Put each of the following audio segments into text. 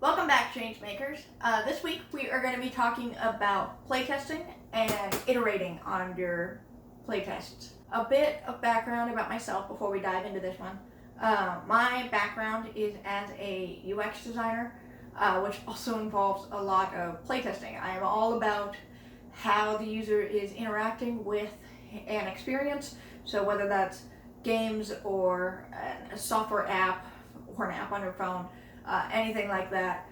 Welcome back, ChangeMakers. This week we are going to be talking about playtesting and iterating on your playtests. A bit of background about myself before we dive into this one. My background is as a UX designer, which also involves a lot of playtesting. I am all about how the user is interacting with an experience, so whether that's games or a software app or an app on your phone, anything like that.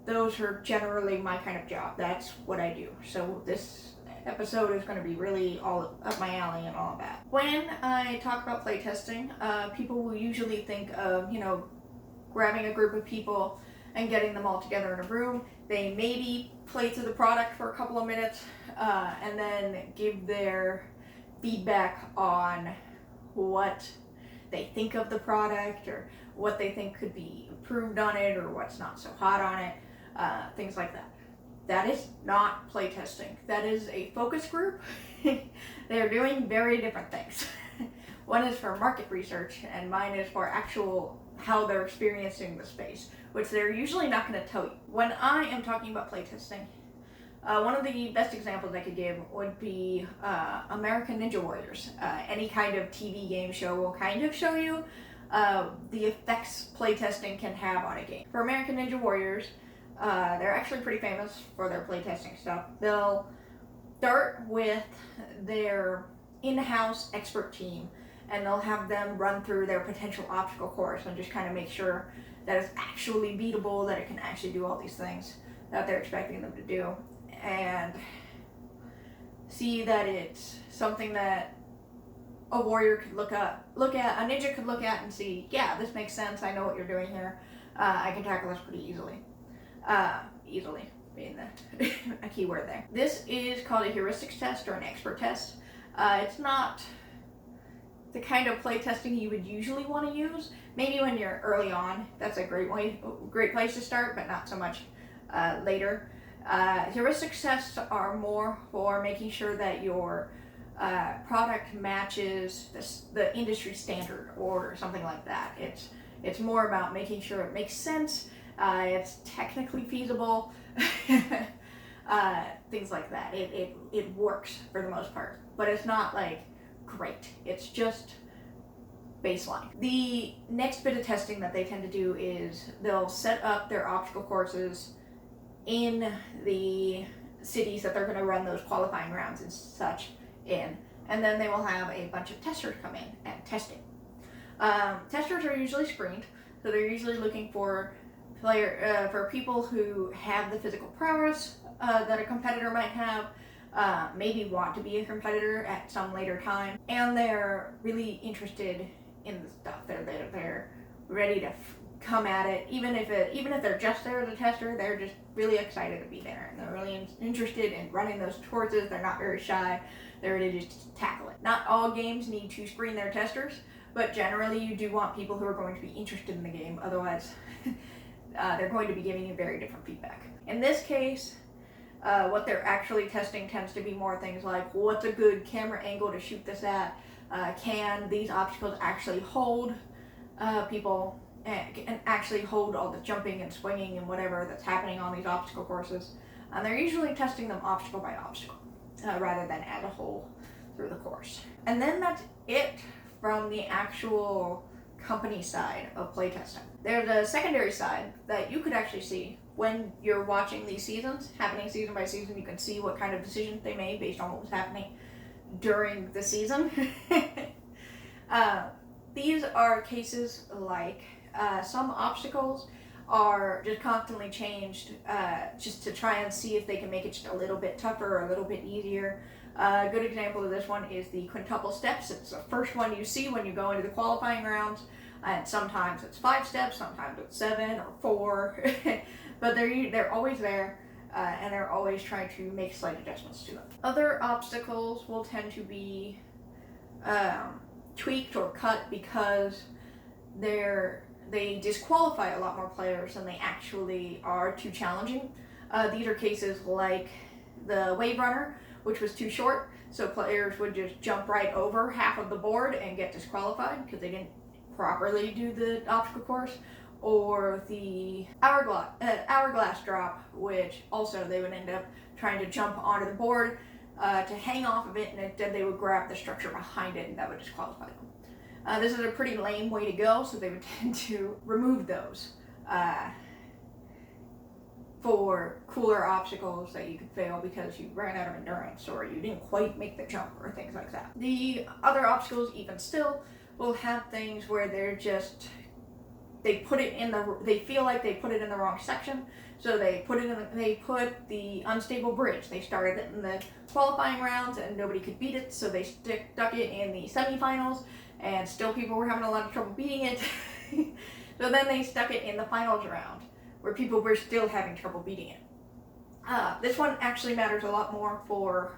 Those are generally my kind of job. That's what I do. So this episode is going to be really all up my alley and all of that. When I talk about playtesting, people will usually think of, grabbing a group of people and getting them all together in a room. They maybe play through the product for a couple of minutes and then give their feedback on what they think of the product or what they think could be improved on it or what's not so hot on it, things like that. That is not playtesting. That is a focus group. They're doing very different things. One is for market research and mine is for actual how they're experiencing the space, which they're usually not going to tell you. When I am talking about playtesting, one of the best examples I could give would be American Ninja Warriors. Any kind of TV game show will kind of show you the effects playtesting can have on a game. For American Ninja Warriors, they're actually pretty famous for their playtesting stuff. They'll start with their in-house expert team and they'll have them run through their potential obstacle course and just kind of make sure that it's actually beatable, that it can actually do all these things that they're expecting them to do, and see that it's something that a warrior could look at, a ninja could look at and see, yeah, this makes sense, I know what you're doing here, I can tackle this pretty easily. Easily being a key word there. This is called a heuristics test or an expert test. It's not the kind of playtesting you would usually want to use. Maybe when you're early on, that's a great place to start, but not so much later. Heuristics tests are more for making sure that your product matches the industry standard or something like that. It's more about making sure it makes sense, it's technically feasible, things like that. It works for the most part, but it's not like great. It's just baseline. The next bit of testing that they tend to do is they'll set up their obstacle courses in the cities that they're going to run those qualifying rounds and such in, and then they will have a bunch of testers come in and test it. Testers are usually screened, so they're usually looking for people who have the physical prowess that a competitor might have, maybe want to be a competitor at some later time, and they're really interested in the stuff. They're ready to come at it, even if they're just there as a tester. They're just really excited to be there, and they're really interested in running those courses. They're not very shy. They're ready to just tackle it. Not all games need to screen their testers, but generally you do want people who are going to be interested in the game. Otherwise, they're going to be giving you very different feedback. In this case, what they're actually testing tends to be more things like, what's a good camera angle to shoot this at? Can these obstacles actually hold people and actually hold all the jumping and swinging and whatever that's happening on these obstacle courses? And they're usually testing them obstacle by obstacle rather than as a whole through the course. And then that's it from the actual company side of playtesting. There's a secondary side that you could actually see when you're watching these seasons, happening season by season. You can see what kind of decisions they made based on what was happening during the season. These are cases like some obstacles are just constantly changed just to try and see if they can make it just a little bit tougher or a little bit easier. A good example of this one is the quintuple steps. It's the first one you see when you go into the qualifying rounds, and sometimes it's 5 steps, sometimes it's 7 or 4, but they're always there, and they're always trying to make slight adjustments to them. Other obstacles will tend to be tweaked or cut because they disqualify a lot more players than they actually are too challenging. These are cases like the Wave Runner, which was too short, so players would just jump right over half of the board and get disqualified because they didn't properly do the obstacle course, or the hourglass drop, which also they would end up trying to jump onto the board to hang off of it, and instead they would grab the structure behind it, and that would disqualify them. This is a pretty lame way to go, so they would tend to remove those for cooler obstacles that you could fail because you ran out of endurance or you didn't quite make the jump or things like that. The other obstacles, even still, will have things where they feel like they put it in the wrong section, so they put the unstable bridge. They started it in the qualifying rounds and nobody could beat it, so they stuck it in the semifinals, and still people were having a lot of trouble beating it. So then they stuck it in the finals round, where people were still having trouble beating it. This one actually matters a lot more for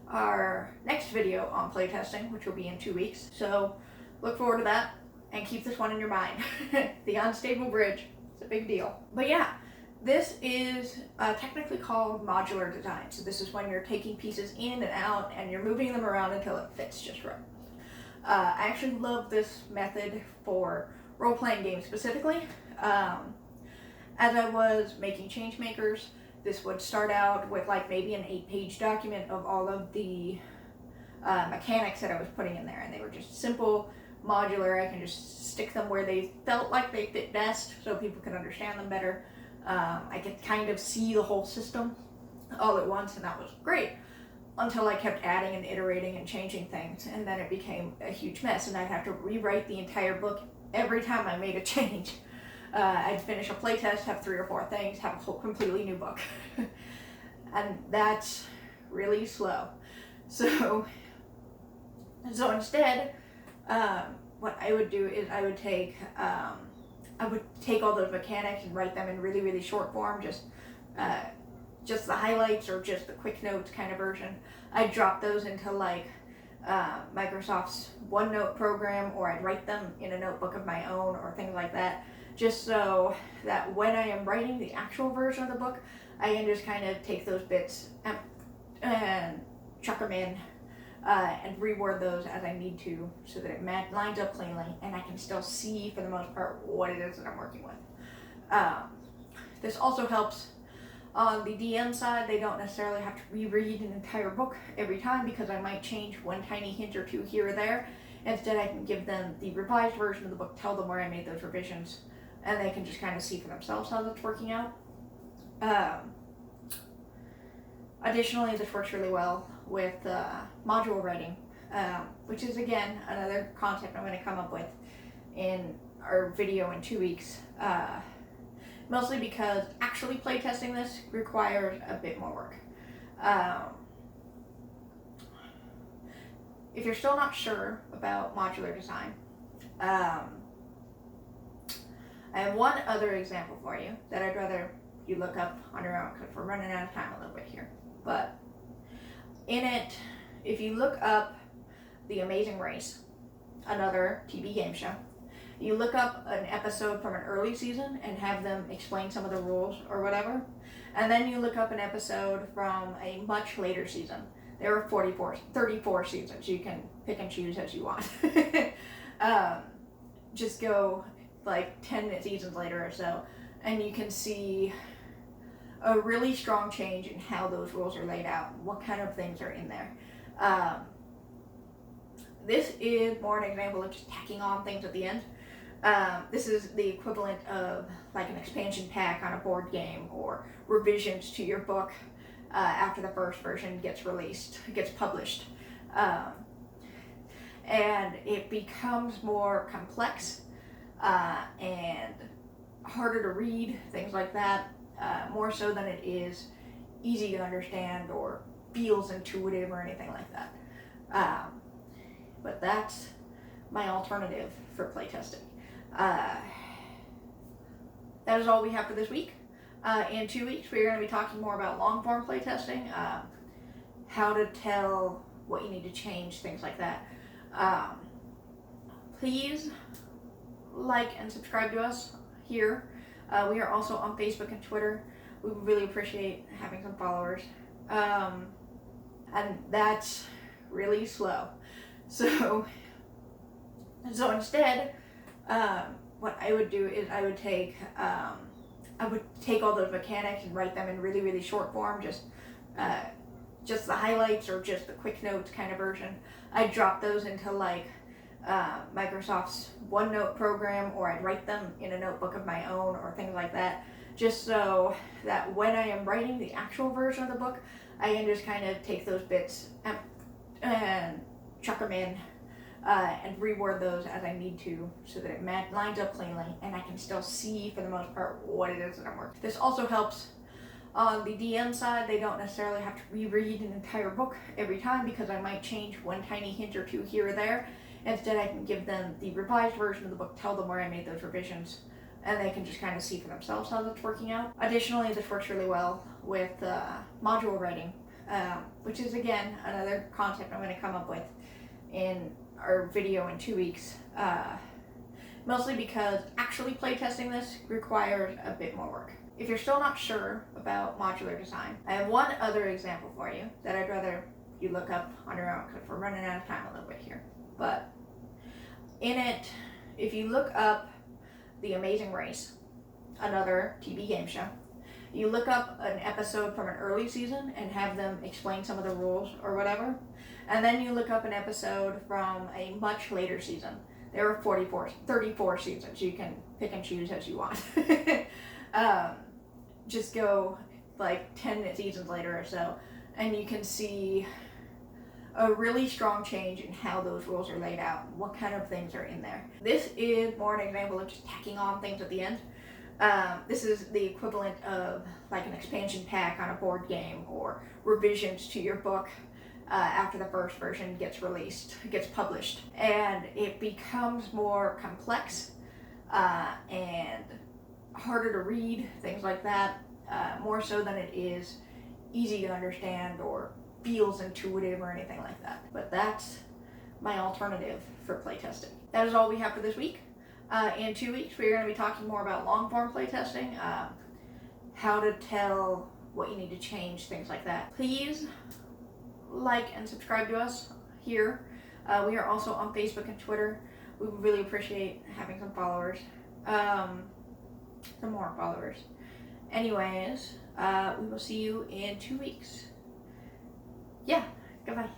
our next video on playtesting, which will be in 2 weeks. So look forward to that and keep this one in your mind. The unstable bridge, it's a big deal. But yeah, this is technically called modular design. So this is when you're taking pieces in and out and you're moving them around until it fits just right. I actually love this method for role-playing games specifically. As I was making ChangeMakers, this would start out with like maybe an 8-page document of all of the mechanics that I was putting in there, and they were just simple, modular. I can just stick them where they felt like they fit best so people could understand them better. I could kind of see the whole system all at once, and that was great until I kept adding and iterating and changing things, and then it became a huge mess, and I'd have to rewrite the entire book every time I made a change. I'd finish a playtest, have 3 or 4 things, have a whole completely new book. And that's really slow. So instead, what I would do is I would take all those mechanics and write them in really, really short form, just the highlights or just the quick notes kind of version. I'd drop those into like Microsoft's OneNote program, or I'd write them in a notebook of my own or things like that, just so that when I am writing the actual version of the book, I can just kind of take those bits and chuck them in and reword those as I need to, so that it lines up cleanly and I can still see, for the most part, what it is that I'm working with. This also helps on the DM side. They don't necessarily have to reread an entire book every time, because I might change one tiny hint or two here or there. Instead, I can give them the revised version of the book, tell them where I made those revisions, and they can just kind of see for themselves how that's working out. Additionally, this works really well with module writing, which is, again, another concept I'm going to come up with in our video in 2 weeks. Mostly because actually playtesting this requires a bit more work. If you're still not sure about modular design, I have one other example for you that I'd rather you look up on your own, because we're running out of time a little bit here. But in it, if you look up The Amazing Race, another TV game show, you look up an episode from an early season and have them explain some of the rules or whatever, and then you look up an episode from a much later season. There are 34 seasons. You can pick and choose as you want. Just go like 10 seasons later or so, and you can see a really strong change in how those rules are laid out, what kind of things are in there. This is more an example of just tacking on things at the end. This is the equivalent of like an expansion pack on a board game, or revisions to your book after the first version gets published. And it becomes more complex and harder to read, things like that, more so than it is easy to understand or feels intuitive or anything like that. But that's my alternative for playtesting. That is all we have for this week. In 2 weeks, we're going to be talking more about long-form playtesting, how to tell what you need to change, things like that. Please like and subscribe to us here. We are also on Facebook and Twitter. We would really appreciate having some followers. And that's really slow. So instead, what I would do is I would take all those mechanics and write them in really, really short form, just the highlights or just the quick notes kind of version. I'd drop those into like Microsoft's OneNote program, or I'd write them in a notebook of my own or things like that, just so that when I am writing the actual version of the book, I can just kind of take those bits and chuck them in and reword those as I need to, so that it lines up cleanly and I can still see for the most part what it is that I'm working. This also helps on the DM side. They don't necessarily have to reread an entire book every time, because I might change one tiny hint or two here or there. Instead, I can give them the revised version of the book, tell them where I made those revisions, and they can just kind of see for themselves how that's working out. Additionally, this works really well with module writing, which is again another concept I'm going to come up with in our video in 2 weeks. Mostly because actually playtesting this requires a bit more work. If you're still not sure about modular design, I have one other example for you that I'd rather you look up on your own, because we're running out of time a little bit here. But in it, if you look up The Amazing Race, another TV game show, you look up an episode from an early season and have them explain some of the rules or whatever, and then you look up an episode from a much later season. There are 34 seasons. You can pick and choose as you want. Just go like 10 seasons later or so, and you can see a really strong change in how those rules are laid out, what kind of things are in there. This is more an example of just tacking on things at the end. This is the equivalent of like an expansion pack on a board game, or revisions to your book after the first version gets published, and it becomes more complex and harder to read, things like that, more so than it is easy to understand or feels intuitive or anything like that. But that's my alternative for playtesting. That is all we have for this week. In 2 weeks, we're going to be talking more about long-form playtesting, how to tell what you need to change, things like that. Please like and subscribe to us here. We are also on Facebook and Twitter. We would really appreciate having some followers. Some more followers. Anyways, we will see you in 2 weeks. Yeah, goodbye.